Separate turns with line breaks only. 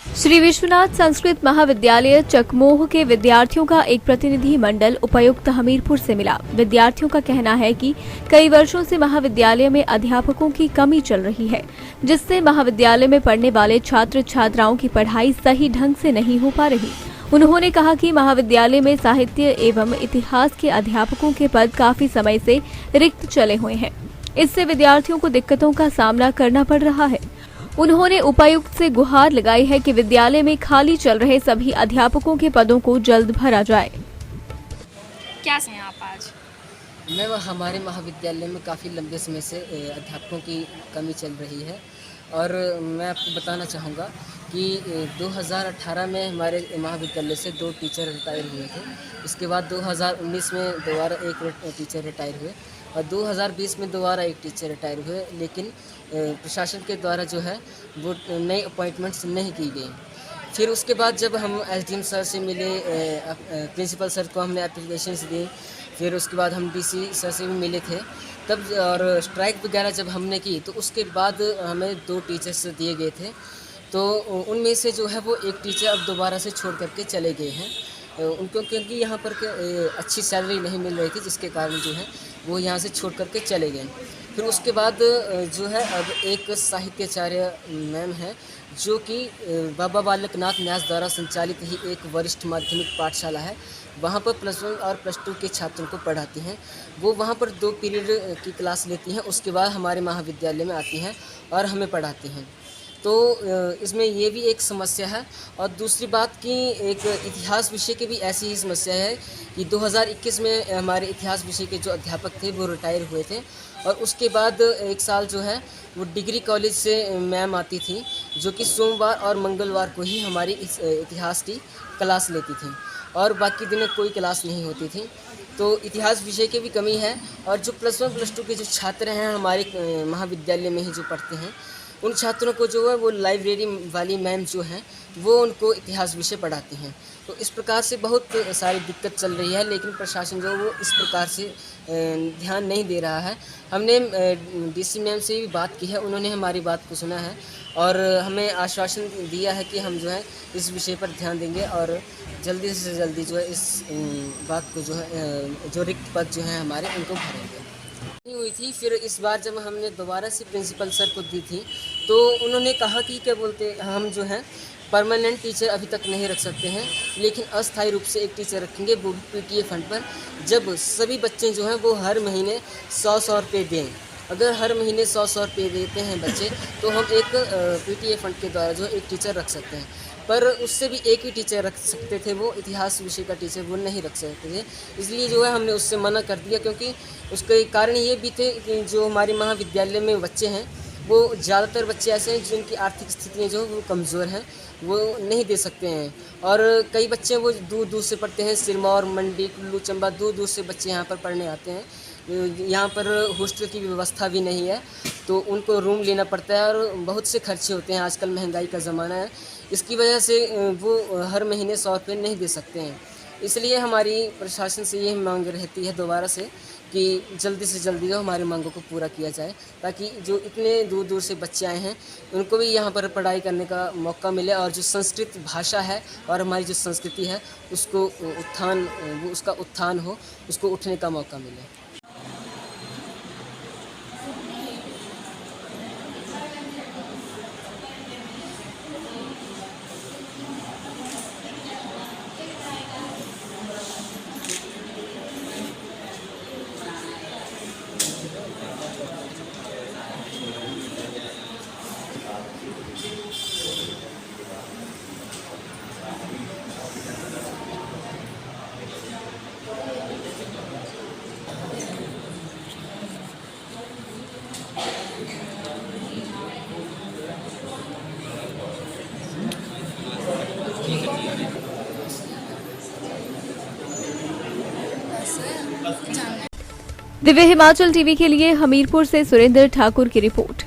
श्री विश्वनाथ संस्कृत महाविद्यालय चकमोह के विद्यार्थियों का एक प्रतिनिधि मंडल उपायुक्त हमीरपुर से मिला। विद्यार्थियों का कहना है कि कई वर्षों से महाविद्यालय में अध्यापकों की कमी चल रही है, जिससे महाविद्यालय में पढ़ने वाले छात्र छात्राओं की पढ़ाई सही ढंग से नहीं हो पा रही। उन्होंने कहा कि महाविद्यालय में साहित्य एवं इतिहास के अध्यापकों के पद काफी समय से रिक्त चले हुए हैं। इससे विद्यार्थियों को दिक्कतों का सामना करना पड़ रहा है। उन्होंने उपायुक्त से गुहार लगाई है कि विद्यालय में खाली चल रहे सभी अध्यापकों के पदों को जल्द भरा जाए।
क्या हैं आप आज?
हमारे महाविद्यालय में काफ़ी लंबे समय से अध्यापकों की कमी चल रही है और मैं आपको बताना चाहूँगा कि 2018 में हमारे महाविद्यालय से 2 टीचर रिटायर हुए थे। उसके बाद 2019 में दोबारा एक टीचर रिटायर हुए और 2020 में दोबारा एक टीचर रिटायर हुए, लेकिन प्रशासन के द्वारा जो है वो नई अपॉइंटमेंट्स नहीं की गई। फिर उसके बाद जब हम एसडीएम सर से मिले, प्रिंसिपल सर को हमने एप्लीकेशंस दी, फिर उसके बाद हम डीसी सर से भी मिले थे तब, और स्ट्राइक वगैरह जब हमने की तो उसके बाद हमें 2 टीचर्स दिए गए थे। तो उनमें से जो है वो एक टीचर अब दोबारा से छोड़ करके चले गए हैं उनको, क्योंकि यहाँ पर अच्छी सैलरी नहीं मिल रही थी, जिसके कारण जो है वो यहाँ से छोड़ करके चले गए। फिर उसके बाद जो है अब एक साहित्याचार्य मैम है जो कि बाबा बालक नाथ न्यास द्वारा संचालित ही एक वरिष्ठ माध्यमिक पाठशाला है, वहाँ पर +1 और +2 के छात्रों को पढ़ाती हैं। वो वहाँ पर 2 पीरियड की क्लास लेती हैं, उसके बाद हमारे महाविद्यालय में आती हैं और हमें पढ़ाती हैं। तो इसमें ये भी एक समस्या है। और दूसरी बात कि एक इतिहास विषय की भी ऐसी ही समस्या है कि 2021 में हमारे इतिहास विषय के जो अध्यापक थे वो रिटायर हुए थे और उसके बाद एक साल जो है वो डिग्री कॉलेज से मैम आती थी जो कि सोमवार और मंगलवार को ही हमारी इस इतिहास की क्लास लेती थी और बाकी दिनों कोई क्लास नहीं होती थी। तो इतिहास विषय की भी कमी है और जो +1 +2 के जो छात्र हैं हमारे महाविद्यालय में ही जो पढ़ते हैं, उन छात्रों को जो है वो लाइब्रेरी वाली मैम जो हैं वो उनको इतिहास विषय पढ़ाती हैं। तो इस प्रकार से बहुत सारी दिक्कत चल रही है, लेकिन प्रशासन जो वो इस प्रकार से ध्यान नहीं दे रहा है। हमने डीसी मैम से भी बात की है, उन्होंने हमारी बात को सुना है और हमें आश्वासन दिया है कि हम जो है इस विषय पर ध्यान देंगे और जल्दी से जल्दी जो है इस बात को जो है जो रिक्त पद जो हैं हमारे उनको भरेंगे। नहीं हुई थी, फिर इस बार जब हमने दोबारा से प्रिंसिपल सर को दी थी तो उन्होंने कहा कि क्या बोलते हम जो है परमानेंट टीचर अभी तक नहीं रख सकते हैं, लेकिन अस्थायी रूप से एक टीचर रखेंगे वो पीटीए फंड पर, जब सभी बच्चे जो हैं वो हर महीने 100 रुपये दें। अगर हर महीने 100 रुपये देते हैं बच्चे तो हम एक पीटीए फंड के द्वारा जो एक टीचर रख सकते हैं। पर उससे भी एक ही टीचर रख सकते थे, वो इतिहास विषय का टीचर वो नहीं रख सकते थे, इसलिए जो है हमने उससे मना कर दिया, क्योंकि उसके कारण ये भी थे कि जो हमारे महाविद्यालय में बच्चे हैं वो ज़्यादातर बच्चे ऐसे हैं जिनकी आर्थिक स्थितियाँ जो वो कमज़ोर हैं, वो नहीं दे सकते हैं और कई बच्चे वो दूर दूर से पढ़ते हैं, सिरमौर, मंडी, कुल्लू, चंबा, दूर दूर से बच्चे यहाँ पर पढ़ने आते हैं। यहाँ पर हॉस्टल की व्यवस्था भी नहीं है तो उनको रूम लेना पड़ता है और बहुत से खर्चे होते हैं, आजकल महंगाई का ज़माना है, इसकी वजह से वो हर महीने 100 रुपये नहीं दे सकते हैं। इसलिए हमारी प्रशासन से ये मांग रहती है दोबारा से कि जल्दी से जल्दी जो हमारी मांगों को पूरा किया जाए, ताकि जो इतने दूर दूर से बच्चे आए हैं उनको भी यहाँ पर पढ़ाई करने का मौका मिले और जो संस्कृत भाषा है और हमारी जो संस्कृति है उसको उसका उत्थान हो, उसको उठने का मौका मिले।
दिव्य हिमाचल टीवी के लिए हमीरपुर से सुरेंद्र ठाकुर की रिपोर्ट।